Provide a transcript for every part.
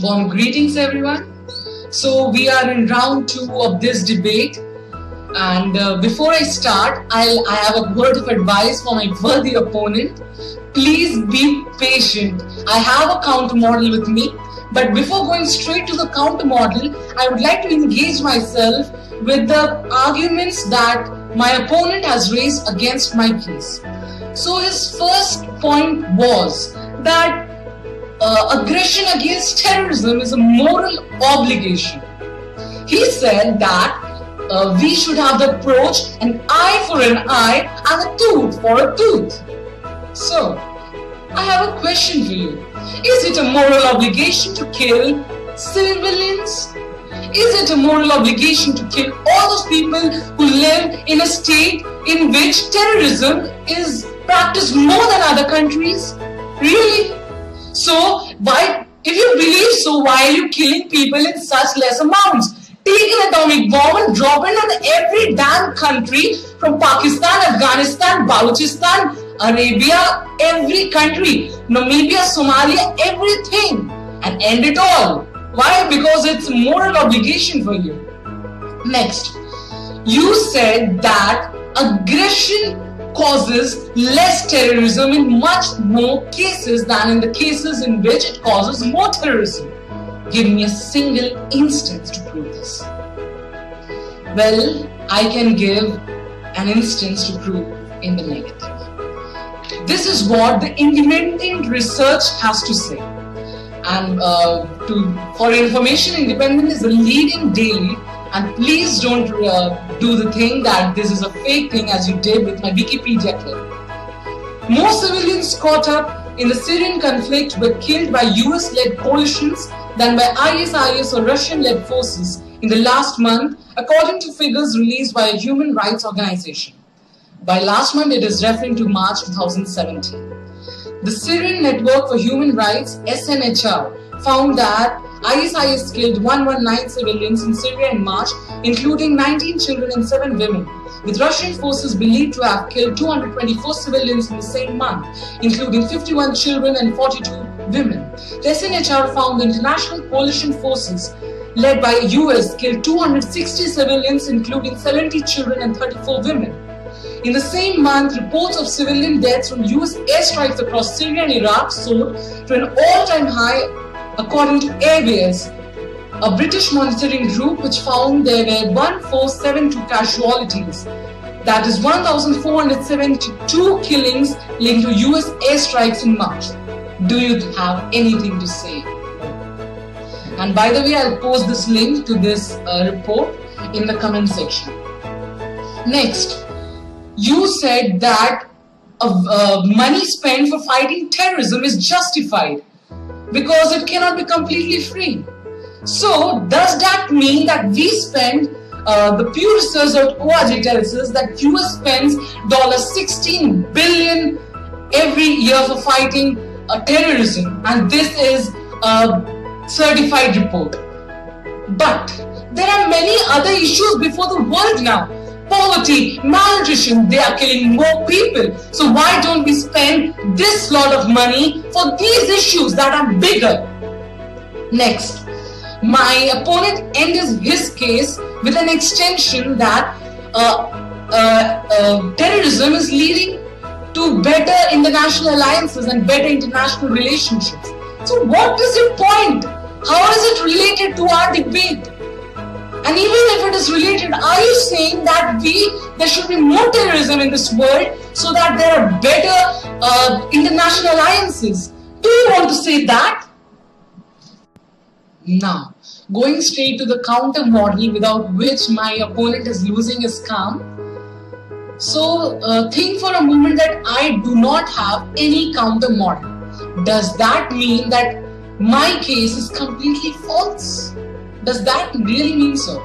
Warm greetings, everyone. So we are in round 2 of this debate, and before I start, I have a word of advice for my worthy opponent. Please be patient. I have a counter model with me, but before going straight to the counter model, I would like to engage myself with the arguments that my opponent has raised against my case. So his first point was that aggression against terrorism is a moral obligation. He said that we should have the approach an eye for an eye and a tooth for a tooth. So, I have a question for you. Is it a moral obligation to kill civilians? Is it a moral obligation to kill all those people who live in a state in which terrorism is practiced more than other countries? Really? So, if you believe so, why are you killing people in such less amounts? Take an atomic bomb and drop it on every damn country from Pakistan, Afghanistan, Balochistan, Arabia, every country, Namibia, Somalia, everything, and end it all. Why? Because it's a moral obligation for you. Next, you said that aggression causes less terrorism in much more cases than in the cases in which it causes more terrorism. Give me a single instance to prove this. Well, I can give an instance to prove in the negative. This is what the independent research has to say. And for information, Independent is a leading daily. And please don't do the thing that this is a fake thing as you did with my Wikipedia clip. More civilians caught up in the Syrian conflict were killed by US-led coalitions than by ISIS or Russian-led forces in the last month, according to figures released by a human rights organization. By last month, it is referring to March 2017. The Syrian Network for Human Rights, SNHR, found that ISIS killed 119 civilians in Syria in March, including 19 children and 7 women, with Russian forces believed to have killed 224 civilians in the same month, including 51 children and 42 women. The SNHR found the international coalition forces led by US killed 260 civilians, including 70 children and 34 women. In the same month, reports of civilian deaths from US airstrikes across Syria and Iraq soared to an all-time high, according to Airways, a British monitoring group which found there were 1,472 casualties. That is 1,472 killings linked to US airstrikes in March. Do you have anything to say? And by the way, I'll post this link to this report in the comment section. Next, you said that money spent for fighting terrorism is justified because it cannot be completely free. So, does that mean that we spend, the Pew Research ORG tells us that US spends $16 billion every year for fighting terrorism, and this is a certified report. But there are many other issues before the world now. Poverty, malnutrition, they are killing more people. So why don't we spend this lot of money for these issues that are bigger? Next, my opponent ended his case with an extension that terrorism is leading to better international alliances and better international relationships. So what is your point? How is it related to our debate? And even if it is related, are you saying that there should be more terrorism in this world so that there are better international alliances? Do you want to say that? Now, going straight to the counter model without which my opponent is losing his calm. So, think for a moment that I do not have any counter model. Does that mean that my case is completely false? Does that really mean so?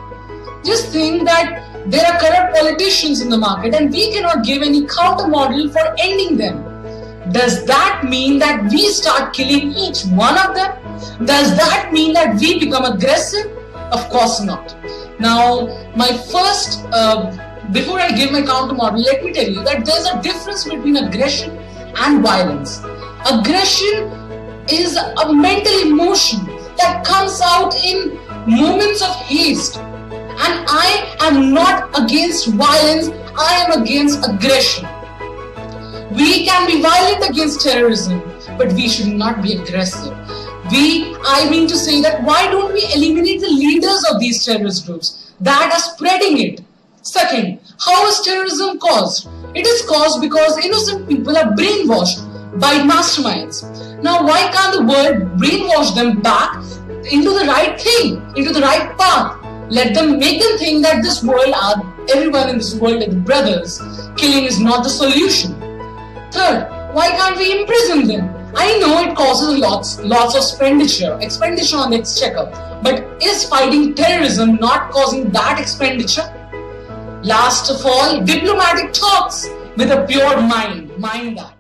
Just think that there are corrupt politicians in the market and we cannot give any counter model for ending them. Does that mean that we start killing each one of them? Does that mean that we become aggressive? Of course not. Now, before I give my counter model, let me tell you that there's a difference between aggression and violence. Aggression is a mental emotion that comes out in moments of haste. And I am not against violence, I am against aggression. We can be violent against terrorism, but we should not be aggressive. I mean to say that why don't we eliminate the leaders of these terrorist groups that are spreading it? Second, how is terrorism caused? It is caused because innocent people are brainwashed by masterminds. Now, why can't the world brainwash them back into the right thing, into the right path? Make them think that everyone in this world is brothers. Killing is not the solution. Third, why can't we imprison them? I know it causes lots of expenditure on the exchequer, but is fighting terrorism not causing that expenditure? Last of all, diplomatic talks with a pure mind that.